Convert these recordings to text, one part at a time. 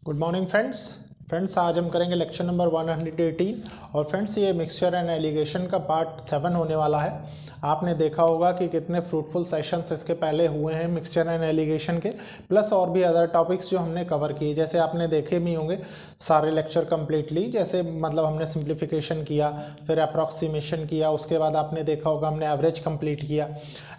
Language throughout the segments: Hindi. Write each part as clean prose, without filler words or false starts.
गुड मॉर्निंग फ्रेंड्स आज हम करेंगे लेक्चर नंबर 118 और फ्रेंड्स ये मिक्सचर एंड एलिगेशन का पार्ट 7 होने वाला है। आपने देखा होगा कि कितने फ्रूटफुल सेशंस इसके पहले हुए हैं मिक्सचर एंड एलिगेशन के, प्लस और भी अदर टॉपिक्स जो हमने कवर किए। जैसे आपने देखे भी होंगे सारे लेक्चर कम्प्लीटली, जैसे मतलब हमने सिंप्लीफिकेशन किया, फिर अप्रॉक्सीमेशन किया, उसके बाद आपने देखा होगा हमने एवरेज कंप्लीट किया।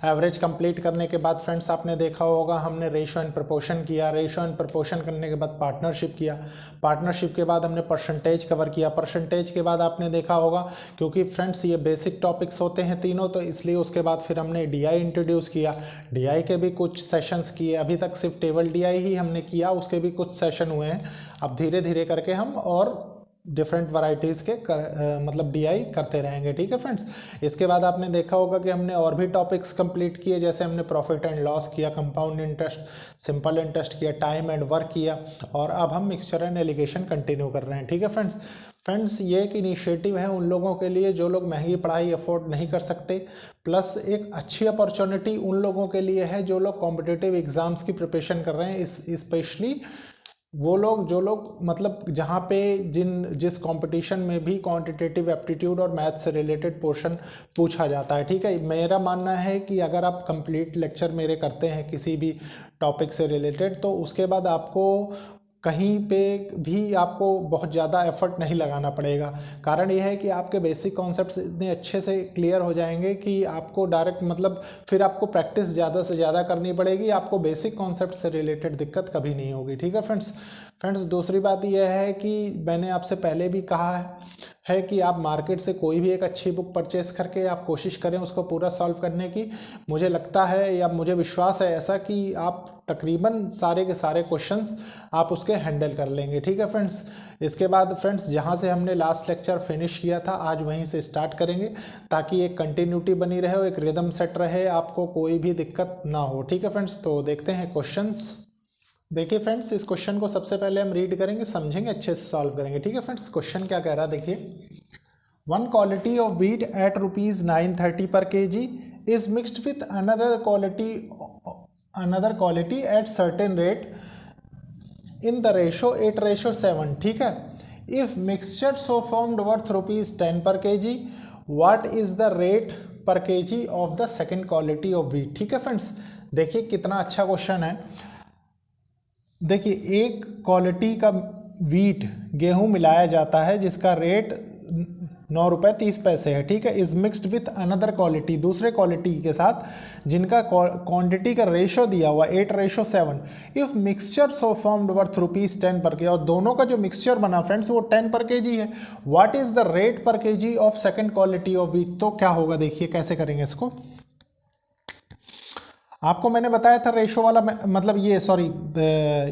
एवरेज कंप्लीट करने के बाद फ्रेंड्स आपने देखा होगा हमने रेशो एंड प्रपोर्शन किया। रेशो एंड प्रपोर्शन करने के बाद पार्टनरशिप किया। पार्टनरशिप के बाद हमने परसेंटेज कवर किया। परसेंटेज के बाद आपने देखा होगा, क्योंकि फ्रेंड्स ये बेसिक टॉपिक्स होते हैं तीनों, तो इसलिए उसके बाद फिर हमने डीआई इंट्रोड्यूस किया। डीआई के भी कुछ सेशंस किए। अभी तक सिर्फ टेबल डीआई ही हमने किया, उसके भी कुछ सेशन हुए हैं। अब धीरे धीरे करके हम और डिफरेंट वैरायटीज़ के मतलब डीआई करते रहेंगे। ठीक है फ्रेंड्स। इसके बाद आपने देखा होगा कि हमने और भी टॉपिक्स कंप्लीट किए, जैसे हमने प्रॉफिट एंड लॉस किया, कंपाउंड इंटरेस्ट, सिंपल इंटरेस्ट किया, टाइम एंड वर्क किया, और अब हम मिक्सचर एंड एलिगेशन कंटिन्यू कर रहे हैं। ठीक है फ्रेंड्स ये एक इनिशिएटिव है उन लोगों के लिए जो लोग महंगी पढ़ाई अफोर्ड नहीं कर सकते, प्लस एक अच्छी अपॉर्चुनिटी उन लोगों के लिए है जो लोग कॉम्पिटिटिव एग्ज़ाम्स की प्रिपरेशन कर रहे हैं। स्पेशली वो लोग जो लोग मतलब जहाँ पे जिस कंपटीशन में भी क्वांटिटेटिव एप्टीट्यूड और मैथ से रिलेटेड पोर्शन पूछा जाता है। ठीक है, मेरा मानना है कि अगर आप कंप्लीट लेक्चर मेरे करते हैं किसी भी टॉपिक से रिलेटेड, तो उसके बाद आपको कहीं पे भी आपको बहुत ज़्यादा एफर्ट नहीं लगाना पड़ेगा। कारण यह है कि आपके बेसिक कॉन्सेप्ट्स इतने अच्छे से क्लियर हो जाएंगे कि आपको डायरेक्ट मतलब फिर आपको प्रैक्टिस ज़्यादा से ज़्यादा करनी पड़ेगी, आपको बेसिक कॉन्सेप्ट से रिलेटेड दिक्कत कभी नहीं होगी। ठीक है फ्रेंड्स दूसरी बात यह है कि मैंने आपसे पहले भी कहा है कि आप मार्केट से कोई भी एक अच्छी बुक परचेस करके आप कोशिश करें उसको पूरा सॉल्व करने की। मुझे लगता है या मुझे विश्वास है ऐसा कि आप तकरीबन सारे के सारे क्वेश्चंस आप उसके हैंडल कर लेंगे। ठीक है फ्रेंड्स। इसके बाद फ्रेंड्स जहाँ से हमने लास्ट लेक्चर फिनिश किया था आज वहीं से स्टार्ट करेंगे, ताकि एक कंटिन्यूटी बनी रहे और एक रिदम सेट रहे, आपको कोई भी दिक्कत ना हो। ठीक है फ्रेंड्स, तो देखते हैं क्वेश्चंस। देखिए फ्रेंड्स, इस क्वेश्चन को सबसे पहले हम रीड करेंगे, समझेंगे, अच्छे से सॉल्व करेंगे। ठीक है फ्रेंड्स, क्वेश्चन क्या कह रहा है देखिए। One quality of wheat at ₹930 per kg is mixed with another quality at certain rate in the ratio 8:7। ठीक है, if mixture so formed worth ₹10 per kg, what is the rate per kg of the second quality of wheat। ठीक है फ्रेंड्स, देखिए कितना अच्छा क्वेश्चन है। देखिए एक क्वालिटी का वीट गेहूं मिलाया जाता है जिसका रेट ₹9.30 है। ठीक है, is mixed with another quality, दूसरे क्वालिटी के साथ जिनका क्वांटिटी का रेशो दिया हुआ 8:7। If mixture so formed worth ₹10 पर के, और दोनों का जो मिक्सचर बना फ्रेंड्स वो 10 पर केजी है। व्हाट इज द रेट पर KG of second quality of wheat. तो क्या होगा देखिए कैसे करेंगे इसको। आपको मैंने बताया था रेशो वाला मतलब ये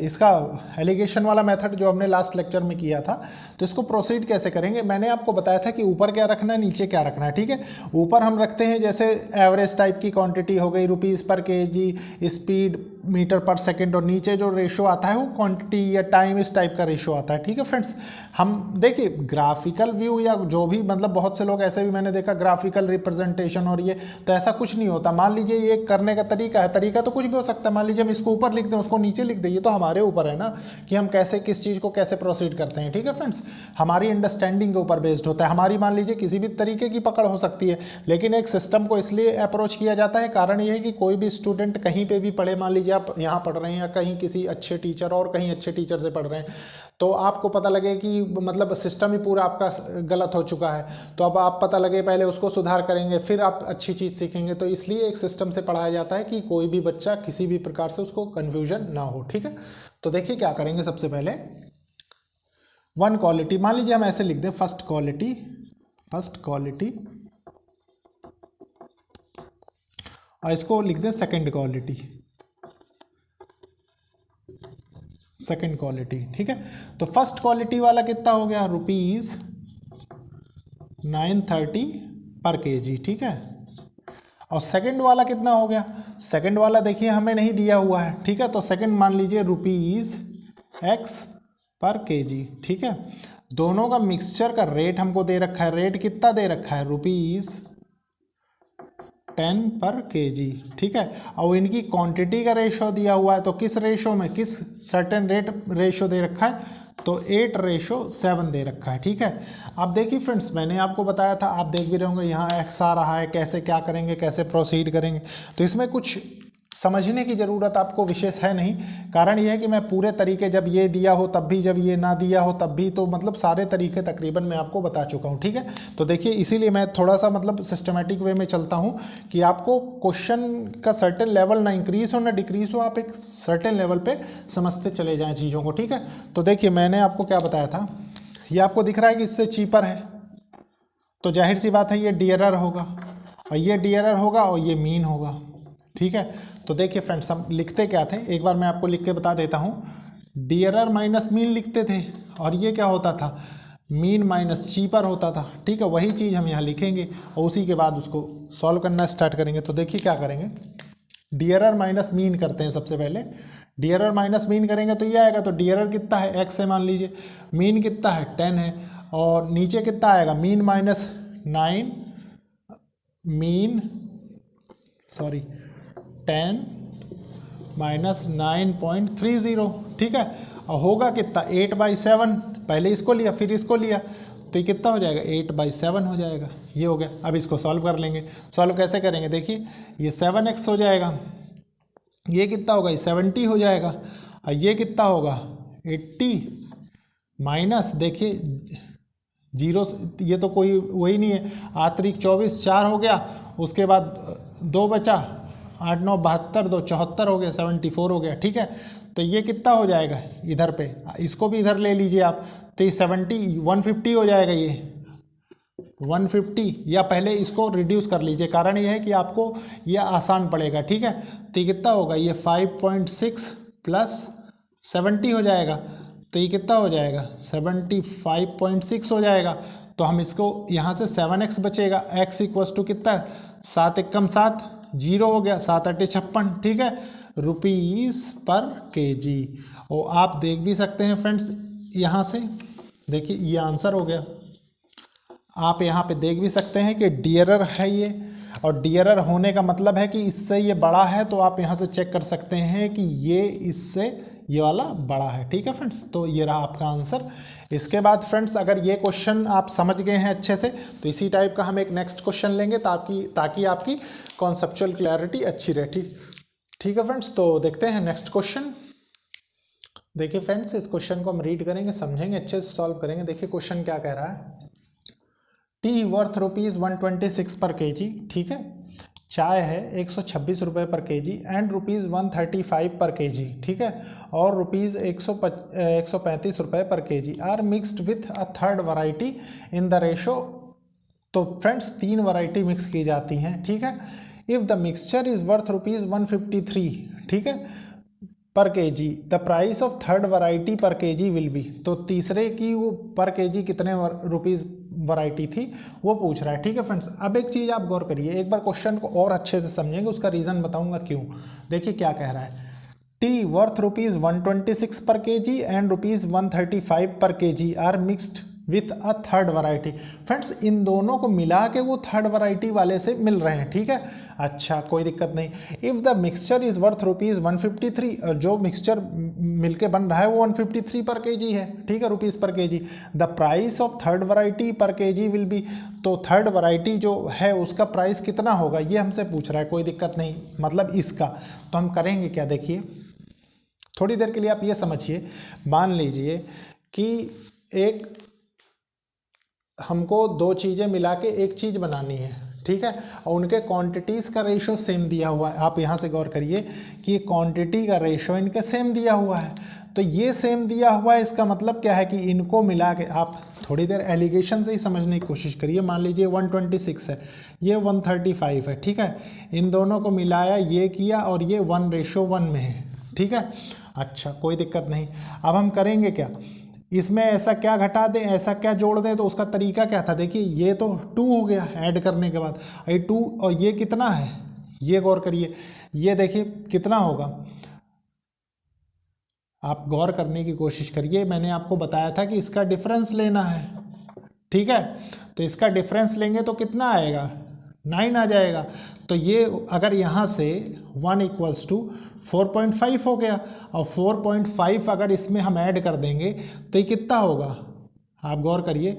इसका एलिगेशन वाला मेथड जो हमने लास्ट लेक्चर में किया था, तो इसको प्रोसीड कैसे करेंगे। मैंने आपको बताया था कि ऊपर क्या रखना है, नीचे क्या रखना है। ठीक है, ऊपर हम रखते हैं जैसे एवरेज टाइप की क्वांटिटी हो गई रुपीज़ पर केजी, स्पीड मीटर पर सेकंड, और नीचे जो रेशो आता है वो क्वांटिटी या टाइम इस टाइप का रेशो आता है। ठीक है फ्रेंड्स, हम देखिए ग्राफिकल व्यू या जो भी मतलब बहुत से लोग ऐसे भी मैंने देखा ग्राफिकल रिप्रेजेंटेशन और ये, तो ऐसा कुछ नहीं होता। मान लीजिए ये करने का तरीका तो कुछ भी हो सकता है। मान लीजिए हम इसको ऊपर लिख दें उसको नीचे लिख दें, ये तो हमारे ऊपर है ना कि हम कैसे किस चीज़ को कैसे प्रोसीड करते हैं। ठीक है फ्रेंड्स, हमारी अंडरस्टैंडिंग के ऊपर बेस्ड होता है। हमारी मान लीजिए किसी भी तरीके की पकड़ हो सकती है, लेकिन एक सिस्टम को इसलिए अप्रोच किया जाता है, कारण ये है कि कोई भी स्टूडेंट कहीं पे भी पढ़े, मान लीजिए आप यहाँ पढ़ रहे हैं या कहीं किसी अच्छे टीचर और कहीं अच्छे टीचर से पढ़ रहे हैं, तो आपको पता लगे कि मतलब सिस्टम ही पूरा आपका गलत हो चुका है, तो अब आप पता लगे पहले उसको सुधार करेंगे फिर आप अच्छी चीज़ सीखेंगे। तो इसलिए एक सिस्टम से पढ़ाया जाता है कि कोई भी बच्चा किसी भी प्रकार से उसको कन्फ्यूजन ना हो। ठीक है, तो देखिए क्या करेंगे। सबसे पहले वन क्वालिटी मान लीजिए हम ऐसे लिख दें, फर्स्ट क्वालिटी, और इसको लिख दें सेकंड क्वालिटी। ठीक है, तो फर्स्ट क्वालिटी वाला कितना हो गया, ₹930 पर केजी। ठीक है, और सेकंड वाला कितना हो गया, सेकंड वाला देखिए हमें नहीं दिया हुआ है। ठीक है, तो सेकंड मान लीजिए ₹X पर केजी। ठीक है, दोनों का मिक्सचर का रेट हमको दे रखा है, रेट कितना दे रखा है, 10 पर kg, ठीक है। और इनकी क्वांटिटी का रेशो दिया हुआ है, तो किस रेशो में, किस सर्टेन रेशो दे रखा है, तो 8:7 दे रखा है, ठीक है। अब देखिए फ्रेंड्स, मैंने आपको बताया था, आप देख भी रहे होंगे यहाँ x आ रहा है, कैसे क्या करेंगे, कैसे प्रोसीड करेंगे। तो इसमें कुछ समझने की ज़रूरत आपको विशेष है नहीं। कारण यह है कि मैं पूरे तरीके, जब ये दिया हो तब भी, जब ये ना दिया हो तब भी, तो मतलब सारे तरीके तकरीबन मैं आपको बता चुका हूँ, ठीक है। तो देखिए, इसीलिए मैं थोड़ा सा मतलब सिस्टमेटिक वे में चलता हूँ कि आपको क्वेश्चन का सर्टेन लेवल ना इंक्रीज हो ना डिक्रीज हो, आप एक सर्टेन लेवल पे समझते चले जाएँ चीज़ों को, ठीक है। तो देखिए, मैंने आपको क्या बताया था, ये आपको दिख रहा है कि इससे चीपर है, तो जाहिर सी बात है ये डियरर होगा, और ये डियरर होगा, और ये मीन होगा, ठीक है। तो देखिए फ्रेंड्स, हम लिखते क्या थे, एक बार मैं आपको लिख के बता देता हूँ। डियरर माइनस मीन लिखते थे, और ये क्या होता था, मीन माइनस चीपर होता था, ठीक है। वही चीज़ हम यहाँ लिखेंगे और उसी के बाद उसको सॉल्व करना स्टार्ट करेंगे। तो देखिए क्या करेंगे, डियरर माइनस मीन करते हैं सबसे पहले। डियरर माइनस मीन करेंगे तो ये आएगा, तो डियरर कितना है, x है मान लीजिए, मीन कितना है 10 है, और नीचे कितना आएगा, मीन माइनस 9, मीन 10 माइनस 9.30, ठीक है। और होगा कितना, 8/7, पहले इसको लिया फिर इसको लिया, तो ये कितना हो जाएगा, 8/7 हो जाएगा, ये हो गया। अब इसको सॉल्व कर लेंगे। सॉल्व कैसे करेंगे, देखिए, ये 7x हो जाएगा, ये कितना होगा, ये 70 हो जाएगा, और ये कितना होगा 80, माइनस देखिए 0, ये तो कोई वही नहीं है, 8×3 24, 4 हो गया, उसके बाद 2 बचा, 8 9 72, 2 74 हो गया, 74 हो गया, ठीक है। तो ये कितना हो जाएगा इधर पे, इसको भी इधर ले लीजिए आप, तो ये 150 हो जाएगा, ये 150, या पहले इसको रिड्यूस कर लीजिए, कारण ये है कि आपको ये आसान पड़ेगा, ठीक है। तो ये कितना होगा, ये 5.6 प्लस 70 हो जाएगा, तो ये कितना हो जाएगा, 75.6 हो जाएगा। तो हम इसको यहाँ से 7x बचेगा, x इक्वस टू कितना है, 7 एकम 7, 0 हो गया, 7 8 56, ठीक है, रुपीज़ पर kg। और आप देख भी सकते हैं फ्रेंड्स, यहाँ से देखिए ये आंसर हो गया। आप यहाँ पे देख भी सकते हैं कि डियरर है ये, और डियरर होने का मतलब है कि इससे ये बड़ा है, तो आप यहाँ से चेक कर सकते हैं कि ये इससे ये वाला बड़ा है, ठीक है फ्रेंड्स। तो ये रहा आपका आंसर। इसके बाद फ्रेंड्स, अगर ये क्वेश्चन आप समझ गए हैं अच्छे से, तो इसी टाइप का हम एक नेक्स्ट क्वेश्चन लेंगे ताकि आपकी कॉन्सेप्चुअल क्लैरिटी अच्छी रहे, ठीक है फ्रेंड्स। तो देखते हैं नेक्स्ट क्वेश्चन। देखिए फ्रेंड्स, इस क्वेश्चन को हम रीड करेंगे, समझेंगे, अच्छे से सॉल्व करेंगे। देखिए क्वेश्चन क्या कह रहा है, टी वर्थ ₹126 पर kg, ठीक है। चाय है 126 रुपये per kg and ₹135 per kg, ठीक है। और ₹135 रुपये per kg are mixed with a third variety in the ratio. तो फ्रेंड्स, 3 वैरायटी मिक्स की जाती हैं, ठीक है। If the mixture is worth ₹153, ठीक है, per kg, the price of third variety per kg will be. तो तीसरे की वो पर kg कितने रुपीज़ वैरायटी थी वो पूछ रहा है, ठीक है फ्रेंड्स। अब एक चीज़ आप गौर करिए, एक बार क्वेश्चन को और अच्छे से समझेंगे, उसका रीज़न बताऊंगा क्यों। देखिए क्या कह रहा है, टी वर्थ ₹126 पर kg and ₹135 per kg are mixed with a third variety. Friends, इन दोनों को मिला के वो थर्ड वैरायटी वाले से मिल रहे हैं, ठीक है। अच्छा, कोई दिक्कत नहीं। If the mixture is worth ₹153, जो मिक्सचर मिलके बन रहा है वो 153 पर kg है, ठीक है, रुपीज़ पर kg। The price of third variety per kg will be. तो थर्ड वैरायटी जो है उसका प्राइस कितना होगा ये हमसे पूछ रहा है, कोई दिक्कत नहीं, मतलब इसका। तो हम करेंगे क्या, देखिए थोड़ी देर के लिए आप ये समझिए, मान लीजिए कि एक हमको 2 चीज़ें मिला के एक चीज़ बनानी है, ठीक है, और उनके क्वांटिटीज़ का रेशो सेम दिया हुआ है। आप यहाँ से गौर करिए कि क्वांटिटी का रेशो इनके सेम दिया हुआ है। तो ये सेम दिया हुआ है, इसका मतलब क्या है कि इनको मिला के, आप थोड़ी देर एलिगेशन से ही समझने की कोशिश करिए। मान लीजिए 126 है, ये 135 है, ठीक है, इन दोनों को मिलाया, ये किया, और ये 1:1 में है, ठीक है। अच्छा, कोई दिक्कत नहीं। अब हम करेंगे क्या, इसमें ऐसा क्या घटा दें, ऐसा क्या जोड़ दें, तो उसका तरीका क्या था। देखिए ये तो 2 हो गया ऐड करने के बाद, ये 2 और ये कितना है, ये गौर करिए, ये देखिए कितना होगा, आप गौर करने की कोशिश करिए। मैंने आपको बताया था कि इसका डिफरेंस लेना है, ठीक है। तो इसका डिफरेंस लेंगे तो कितना आएगा, 9 आ जाएगा। तो ये अगर यहाँ से 1 = 4.5 हो गया, और 4.5 अगर इसमें हम ऐड कर देंगे तो ये कितना होगा, आप गौर करिए,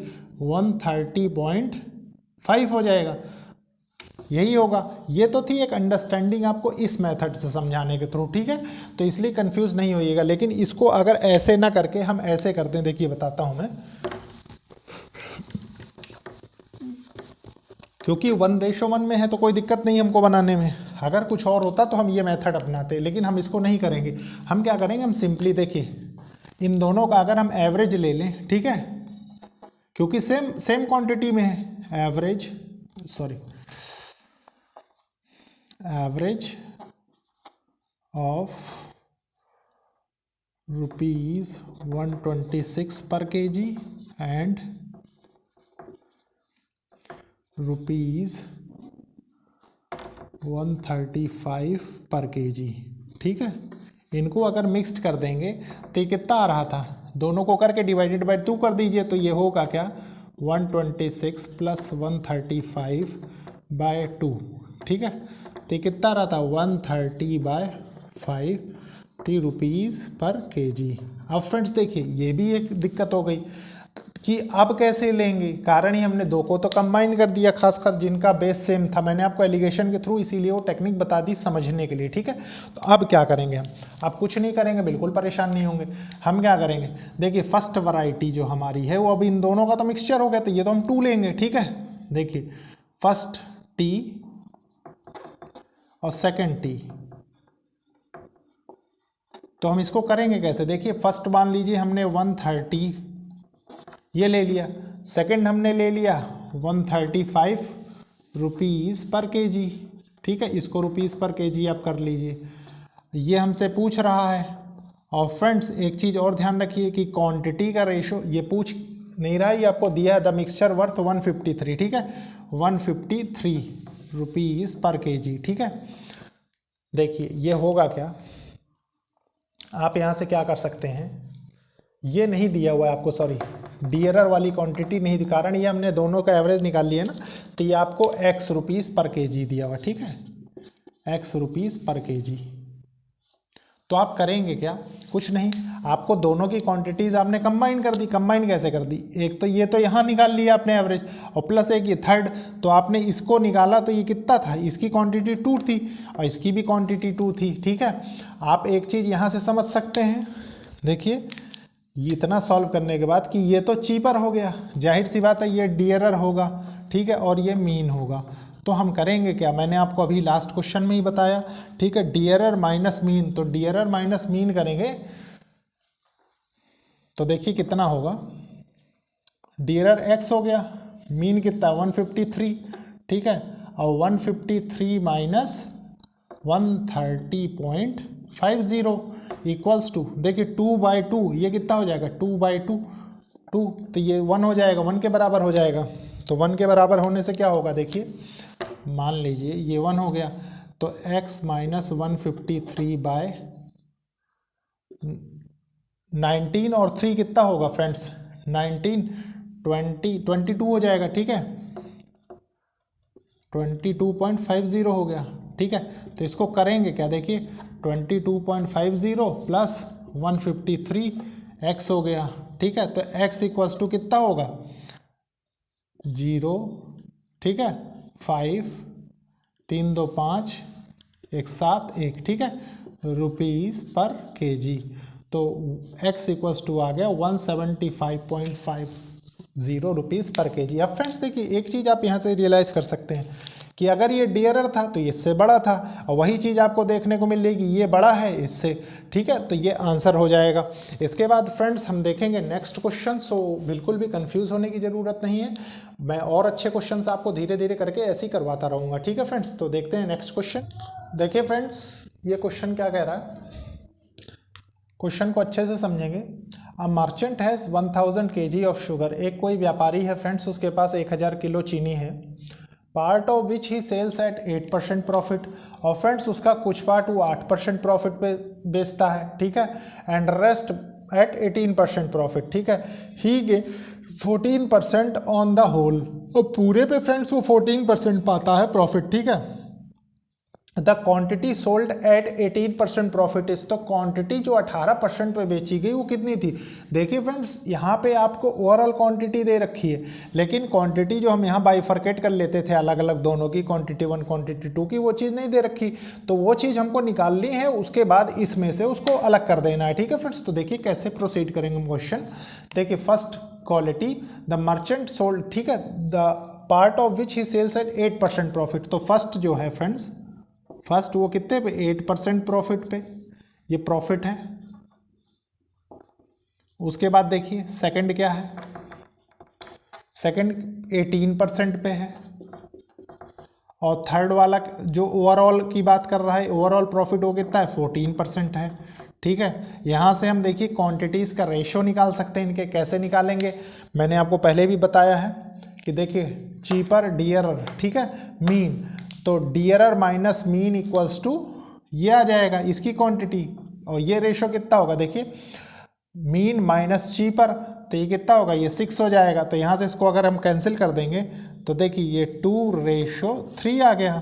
130.5 हो जाएगा। यही होगा। ये तो थी एक अंडरस्टैंडिंग आपको इस मेथड से समझाने के थ्रू, ठीक है, तो इसलिए कंफ्यूज नहीं होइएगा। लेकिन इसको अगर ऐसे ना करके हम ऐसे करते हैं, देखिए बताता हूं मैं, क्योंकि 1:1 में है तो कोई दिक्कत नहीं हमको बनाने में। अगर कुछ और होता तो हम ये मेथड अपनाते, लेकिन हम इसको नहीं करेंगे। हम क्या करेंगे, हम सिंपली देखिए इन दोनों का अगर हम एवरेज ले लें, ठीक है, क्योंकि सेम क्वांटिटी में है, एवरेज ऑफ ₹126 पर kg एंड ₹135 पर kg, ठीक है। इनको अगर मिक्स्ड कर देंगे तो ये कितना आ रहा था, दोनों को करके डिवाइडेड बाय 2 कर दीजिए, तो ये होगा क्या, 126 + 135/2, ठीक है। तो ये कितना रहा था, 130/50 रुपीज़ पर kg। अब फ्रेंड्स देखिए ये भी एक दिक्कत हो गई कि अब कैसे लेंगे, कारण ही हमने दो को तो कंबाइन कर दिया, खासकर जिनका बेस सेम था। मैंने आपको एलिगेशन के थ्रू इसीलिए वो टेक्निक बता दी समझने के लिए, ठीक है। तो अब क्या करेंगे हम, अब कुछ नहीं करेंगे, बिल्कुल परेशान नहीं होंगे। हम क्या करेंगे, देखिए फर्स्ट वैरायटी जो हमारी है वो अब इन दोनों का तो मिक्सचर हो गया, तो ये तो हम 2 लेंगे, ठीक है। देखिए फर्स्ट टी और सेकेंड टी, तो हम इसको करेंगे कैसे, देखिए फर्स्ट मान लीजिए हमने 130 ये ले लिया, सेकंड हमने ले लिया 135 रुपीज़ पर kg, ठीक है। इसको रुपीज़ पर kg आप कर लीजिए, ये हमसे पूछ रहा है। और फ्रेंड्स एक चीज़ और ध्यान रखिए कि क्वांटिटी का रेशो ये पूछ नहीं रहा है, ये आपको दिया है द मिक्सचर वर्थ 153, ठीक है, 153 रुपीज़ पर kg, ठीक है। देखिए ये होगा क्या, आप यहाँ से क्या कर सकते हैं, ये नहीं दिया हुआ है आपको, सॉरी डियरर वाली क्वांटिटी नहीं दी, कारण ये हमने दोनों का एवरेज निकाल लिया ना, तो ये आपको x रुपीज़ पर kg दिया हुआ, ठीक है, x रुपीज़ पर kg। तो आप करेंगे क्या, कुछ नहीं, आपको दोनों की क्वांटिटीज़ आपने कंबाइन कर दी। कंबाइन कैसे कर दी, एक तो ये तो यहाँ निकाल लिया आपने एवरेज, और प्लस एक ये थर्ड, तो आपने इसको निकाला तो ये कितना था, इसकी क्वांटिटी 2 थी और इसकी भी क्वांटिटी 2 थी, ठीक है। आप एक चीज़ यहाँ से समझ सकते हैं, देखिए ये इतना सॉल्व करने के बाद कि ये तो चीपर हो गया, जाहिर सी बात है ये डियरर होगा, ठीक है, और ये मीन होगा। तो हम करेंगे क्या, मैंने आपको अभी लास्ट क्वेश्चन में ही बताया, ठीक है, डियरर माइनस मीन, तो डियरर माइनस मीन करेंगे तो देखिए कितना होगा, डियरर x हो गया, मीन कितना 153, ठीक है, और 153 माइनस 130.50 इक्वल्स टू, देखिए 2/2, ये कितना हो जाएगा 2/2, तो ये 1 हो जाएगा, 1 के बराबर हो जाएगा। तो 1 के बराबर होने से क्या होगा, देखिए मान लीजिए ये 1 हो गया, तो x माइनस 153/19 और 3 कितना होगा फ्रेंड्स, 19, 22 हो जाएगा, ठीक है, 22.50 हो गया, ठीक है। तो इसको करेंगे क्या, देखिए 22.50 प्लस 153 x हो गया, ठीक है। तो x इक्वल्स टू कितना होगा 0, ठीक है, 5, 3, 2, 5, 1, 7, 1, ठीक है, रुपीज़ पर kg। तो x इक्वल्स टू आ गया 175.50 रुपीज़ पर kg। अब फ्रेंड्स देखिए एक चीज़ आप यहाँ से रियलाइज़ कर सकते हैं कि अगर ये डियरर था तो ये इससे बड़ा था, और वही चीज़ आपको देखने को मिलेगी ये बड़ा है इससे, ठीक है, तो ये आंसर हो जाएगा। इसके बाद फ्रेंड्स हम देखेंगे नेक्स्ट क्वेश्चन, सो बिल्कुल भी कंफ्यूज होने की ज़रूरत नहीं है, मैं और अच्छे क्वेश्चंस आपको धीरे धीरे करके ऐसे ही करवाता रहूँगा, ठीक है फ्रेंड्स। तो देखते हैं नेक्स्ट क्वेश्चन। देखिए फ्रेंड्स ये क्वेश्चन क्या कह रहा है, क्वेश्चन को अच्छे से समझेंगे। A merchant has 1000 kg of sugar, एक कोई व्यापारी है फ्रेंड्स, उसके पास 1000 किलो चीनी है, part of which he sells at 8% profit, और फ्रेंड्स उसका कुछ पार्ट वो 8% प्रॉफिट पे बेचता है, ठीक है, एंड रेस्ट एट 18% प्रॉफिट, ठीक है। ही 14% ऑन द होल, और पूरे पे फ्रेंड्स वो 14% पाता है प्रॉफिट, ठीक है। The quantity sold at 18% profit is, तो क्वांटिटी जो 18% पे बेची गई वो कितनी थी। देखिए फ्रेंड्स यहाँ पे आपको ओवरऑल क्वांटिटी दे रखी है, लेकिन क्वांटिटी जो हम यहाँ बाइफरकेट कर लेते थे अलग अलग दोनों की, क्वांटिटी 1 क्वांटिटी 2 की, वो चीज़ नहीं दे रखी, तो वो चीज़ हमको निकालनी है, उसके बाद इसमें से उसको अलग कर देना है, ठीक है फ्रेंड्स। तो देखिए कैसे प्रोसीड करेंगे हम क्वेश्चन। देखिए first quality the merchant sold, ठीक है, the part of which he sells at 8% profit, तो फर्स्ट जो है फ्रेंड्स, फर्स्ट वो कितने पे 8% प्रॉफिट पे, ये प्रॉफिट है। उसके बाद देखिए सेकंड क्या है, सेकंड 18% पे है, और थर्ड वाला जो ओवरऑल की बात कर रहा है, ओवरऑल प्रॉफिट वो कितना है 14% है, ठीक है। यहाँ से हम देखिए क्वांटिटीज़ का रेशो निकाल सकते हैं इनके, कैसे निकालेंगे मैंने आपको पहले भी बताया है कि देखिए चीपर डियरर, ठीक है, मीन, तो dearer minus mean equals to ये आ जाएगा इसकी क्वांटिटी, और ये रेशो कितना होगा देखिए मीन माइनस चीपर, तो ये कितना होगा, ये 6 हो जाएगा। तो यहाँ से इसको अगर हम कैंसिल कर देंगे तो देखिए ये 2:3 आ गया,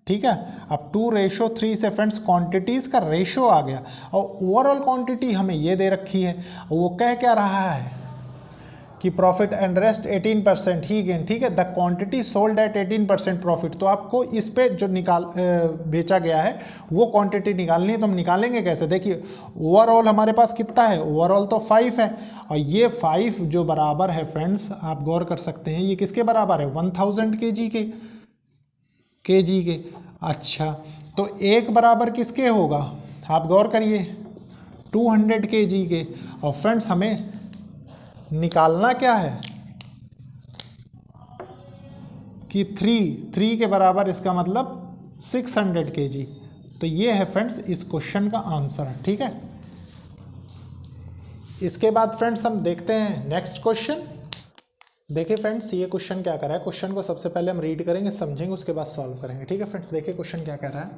ठीक है। अब 2:3 से फ्रेंड्स क्वांटिटीज़ का रेशो आ गया, और ओवरऑल क्वांटिटी हमें ये दे रखी है, वो कह क्या रहा है कि profit and rest 18% he gain, ठीक है। The quantity sold at 18% profit, तो आपको इस पे जो बेचा गया है वो क्वांटिटी निकालनी है, तो हम निकालेंगे कैसे। देखिए ओवरऑल हमारे पास कितना है, ओवरऑल तो 5 है, और ये 5 जो बराबर है फ्रेंड्स, आप गौर कर सकते हैं ये किसके बराबर है 1000 केजी के। अच्छा तो एक बराबर किसके होगा, आप गौर करिए 200 केजी के, और फ्रेंड्स हमें निकालना क्या है कि 3 के बराबर, इसका मतलब 600 केजी। तो ये है फ्रेंड्स इस क्वेश्चन का आंसर, ठीक है। इसके बाद फ्रेंड्स हम देखते हैं नेक्स्ट क्वेश्चन। देखिए फ्रेंड्स ये क्वेश्चन क्या कर रहा है, क्वेश्चन को सबसे पहले हम रीड करेंगे, समझेंगे, उसके बाद सॉल्व करेंगे, ठीक है फ्रेंड्स। देखिए क्वेश्चन क्या कह रहा है,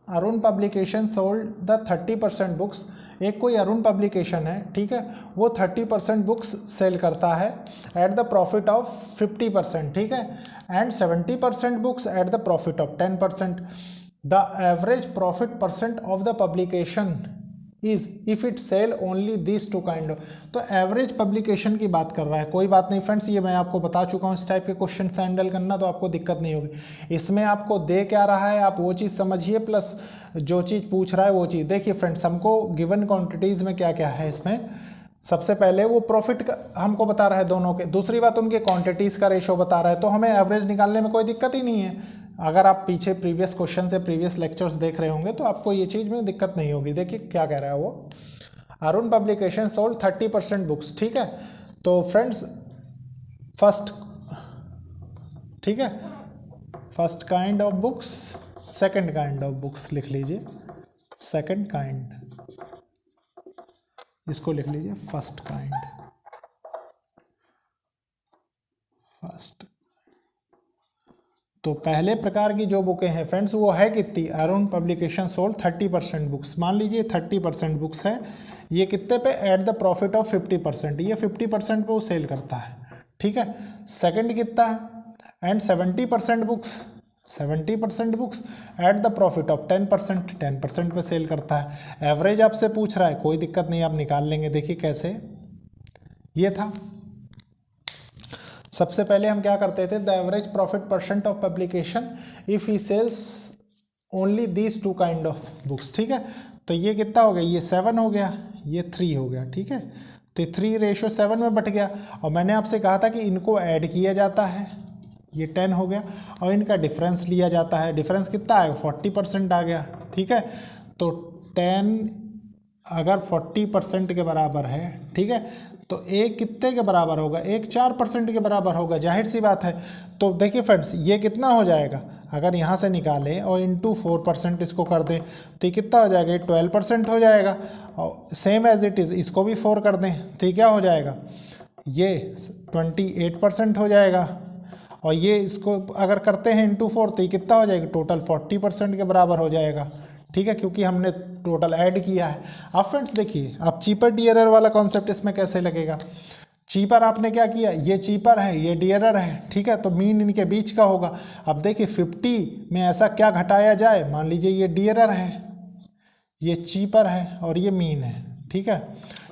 Arun publication sold the 30% books, एक कोई अरुण पब्लिकेशन है, ठीक है, वो 30% बुक्स सेल करता है एट द प्रॉफिट ऑफ 50%, ठीक है, and 70% books at the profit of 10%। The average profit percent of the publication is if it sell only this two kind of, तो एवरेज पब्लिकेशन की बात कर रहा है। कोई बात नहीं फ्रेंड्स, ये मैं आपको बता चुका हूँ, इस टाइप के क्वेश्चन हैंडल करना, तो आपको दिक्कत नहीं होगी। इसमें आपको दे क्या रहा है आप वो चीज़ समझिए, प्लस जो चीज़ पूछ रहा है वो चीज़। देखिए फ्रेंड्स हमको गिवन क्वांटिटीज़ में क्या क्या है, इसमें सबसे पहले वो प्रॉफिट का हमको बता रहा है दोनों के, दूसरी बात उनके क्वांटिटीज़ का रेशो बता रहा है, तो हमें एवरेज निकालने में कोई दिक्कत ही नहीं है। अगर आप पीछे प्रीवियस क्वेश्चन से प्रीवियस लेक्चर्स देख रहे होंगे तो आपको ये चीज़ में दिक्कत नहीं होगी। देखिए क्या कह रहा है वो, अरुण पब्लिकेशन सोल्ड 30% बुक्स, ठीक है। तो फ्रेंड्स फर्स्ट, ठीक है, first kind of books, second kind of books लिख लीजिए, सेकंड काइंड, इसको लिख लीजिए फर्स्ट काइंड, फर्स्ट। तो पहले प्रकार की जो बुकें हैं फ्रेंड्स वो है कितनी, अरुण पब्लिकेशन सोल्ड 30% बुक्स, मान लीजिए 30% बुक्स है, ये कितने पे एट द प्रॉफिट ऑफ 50%, ये 50% पे वो सेल करता है, ठीक है। सेकंड कितना है, and 70% books, 70% books at the profit of 10%, 10% पे सेल करता है। एवरेज आपसे पूछ रहा है, कोई दिक्कत नहीं, आप निकाल लेंगे। देखिए कैसे, ये था सबसे पहले हम क्या करते थे, the average profit percent of publication if he sales only these two kind of books, ठीक है। तो ये कितना हो गया, ये 7 हो गया, ये 3 हो गया, ठीक है। तो 3:7 में बट गया, और मैंने आपसे कहा था कि इनको ऐड किया जाता है, ये 10 हो गया, और इनका डिफरेंस लिया जाता है। डिफरेंस कितना आएगा, 40% आ गया, ठीक है। तो 10 अगर 40% के बराबर है, ठीक है, तो एक कितने के बराबर होगा, एक 4% के बराबर होगा, जाहिर सी बात है। तो देखिए फ्रेंड्स ये कितना हो जाएगा, अगर यहाँ से निकालें और इंटू 4% इसको कर दें तो ये कितना हो जाएगा, 12% हो जाएगा, और सेम एज इट इज़ इसको भी 4 कर दें तो ये क्या हो जाएगा, ये 28% हो जाएगा, और ये इसको अगर करते हैं इंटू 4 तो ये कितना हो जाएगा, टोटल 40% के बराबर हो जाएगा, ठीक है, क्योंकि हमने टोटल ऐड किया है। अब फ्रेंड्स देखिए अब चीपर डियरर वाला कॉन्सेप्ट इसमें कैसे लगेगा। चीपर आपने क्या किया, ये चीपर है ये डियरर है, ठीक है, तो मीन इनके बीच का होगा। अब देखिए 50 में ऐसा क्या घटाया जाए, मान लीजिए ये डियरर है, ये चीपर है और ये मीन है, ठीक है।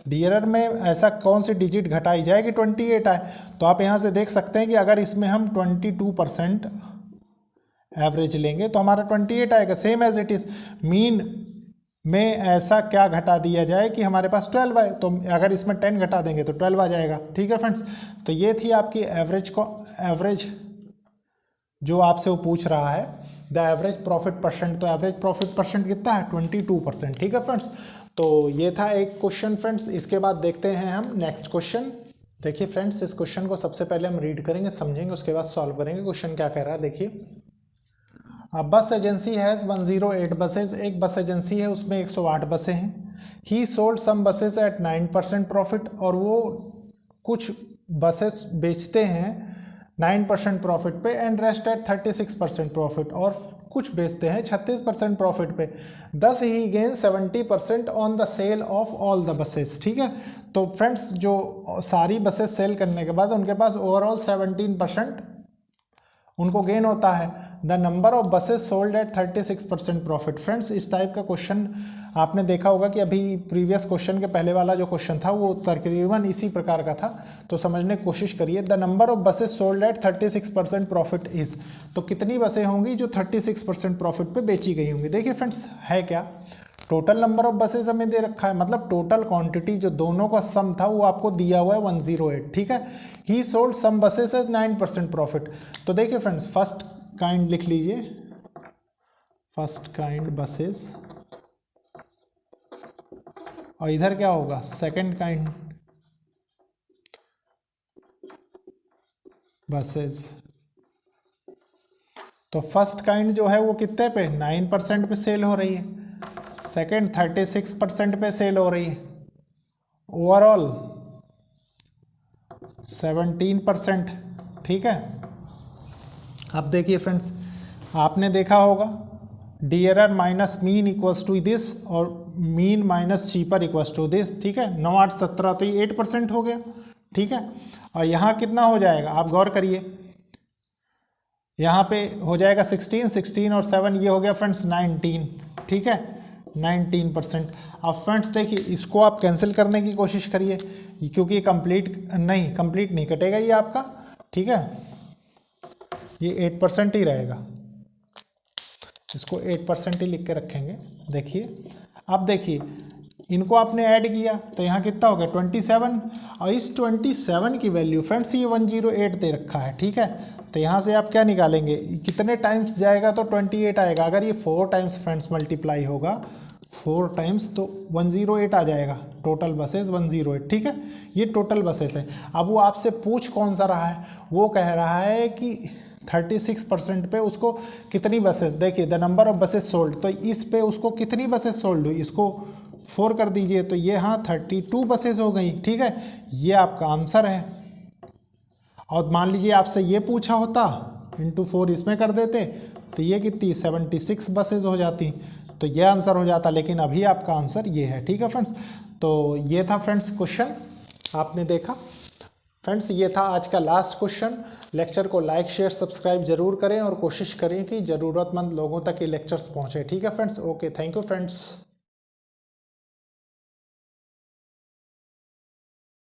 डियरर में ऐसा कौन सी डिजिट घटाई जाए कि 28 आए, तो आप यहाँ से देख सकते हैं कि अगर इसमें हम 22% एवरेज लेंगे तो हमारा 28 आएगा, same as it is. Mean में ऐसा क्या घटा दिया जाए कि हमारे पास 12 आए, तो अगर इसमें 10 घटा देंगे तो 12 आ जाएगा, ठीक है फ्रेंड्स। तो ये थी आपकी एवरेज जो आपसे वो पूछ रहा है, द एवरेज प्रॉफिट परसेंट। तो एवरेज प्रॉफिट परसेंट कितना है, 22%, ठीक है फ्रेंड्स। तो ये था एक क्वेश्चन फ्रेंड्स। इसके बाद देखते हैं हम नेक्स्ट क्वेश्चन। देखिए फ्रेंड्स, इस क्वेश्चन को सबसे पहले हम रीड करेंगे, समझेंगे, उसके बाद सॉल्व करेंगे। क्वेश्चन क्या कह रहा है देखिए, बस एजेंसी हैज़ 108 बसेज, एक बस एजेंसी है उसमें 108 बसें हैं। He sold some buses at 9% profit, और वो कुछ बसेस बेचते हैं 9% प्रॉफिट पे, एंड रेस्ट एट 36% प्रॉफिट, और कुछ बेचते हैं 36% प्रॉफिट पे। Thus he gain 70% on the sale of all the buses, ठीक है। तो फ्रेंड्स जो सारी बसेस सेल करने के बाद उनके पास ओवरऑल 17% उनको गेन होता है। The number of buses sold at 36% profit. Friends इस टाइप का क्वेश्चन आपने देखा होगा कि अभी प्रीवियस क्वेश्चन के पहले वाला जो क्वेश्चन था वो तकरीबन इसी प्रकार का था, तो समझने की कोशिश करिए। The number of buses sold at 36% profit is, तो कितनी बसें होंगी जो 36% प्रॉफिट पे बेची गई होंगी। देखिए फ्रेंड्स है क्या, टोटल नंबर ऑफ बसेस हमें दे रखा है, मतलब टोटल क्वांटिटी जो दोनों का सम था वो आपको दिया हुआ है 108, ठीक है। He sold some buses at 9% profit. तो देखिए फ्रेंड्स, फर्स्ट काइंड लिख लीजिए, फर्स्ट काइंड बसेस, और इधर क्या होगा, सेकंड काइंड बसेस। तो फर्स्ट काइंड जो है वो कितने पे, 9% पे सेल हो रही है, सेकेंड 36% पे सेल हो रही है, ओवरऑल 17%, ठीक है। अब देखिए फ्रेंड्स, आपने देखा होगा dearer minus mean equals to this, और mean minus cheaper equals to this, ठीक है। 9 8 17, तो ये 8% हो गया, ठीक है। और यहाँ कितना हो जाएगा, आप गौर करिए, यहाँ पे हो जाएगा 16 और 7, ये हो गया फ्रेंड्स 19, ठीक है, 19%। अब फ्रेंड्स देखिए, इसको आप कैंसिल करने की कोशिश करिए, क्योंकि कंप्लीट नहीं कटेगा ये आपका, ठीक है, ये 8% ही रहेगा, इसको 8% ही लिख के रखेंगे। देखिए अब देखिए, इनको आपने ऐड किया तो यहाँ कितना हो गया 27, और इस 27 की वैल्यू फ्रेंड्स ये 108 दे रखा है, ठीक है। तो यहाँ से आप क्या निकालेंगे, कितने टाइम्स जाएगा तो 28 आएगा। अगर ये 4 टाइम्स फ्रेंड्स मल्टीप्लाई होगा, 4 टाइम्स, तो 108 आ जाएगा, टोटल बसेस 108, ठीक है। ये टोटल बसेस है। अब वो आपसे पूछ कौन सा रहा है, वो कह रहा है कि 36% पे उसको कितनी बसेस, देखिए the number of buses sold, तो इस पे उसको कितनी बसेस सोल्ड हुई, इसको 4 कर दीजिए, तो ये हाँ 32 बसेस हो गई, ठीक है। ये आपका आंसर है। और मान लीजिए आपसे ये पूछा होता, इंटू 4 इसमें कर देते, तो ये कितनी 76 बसेस हो जाती, तो ये आंसर हो जाता, लेकिन अभी आपका आंसर ये है, ठीक है फ्रेंड्स। तो ये था फ्रेंड्स क्वेश्चन, आपने देखा फ्रेंड्स, ये था आज का लास्ट क्वेश्चन। लेक्चर को लाइक शेयर सब्सक्राइब जरूर करें, और कोशिश करें कि ज़रूरतमंद लोगों तक ये लेक्चर्स पहुँचे, ठीक है friends. Okay, thank you friends.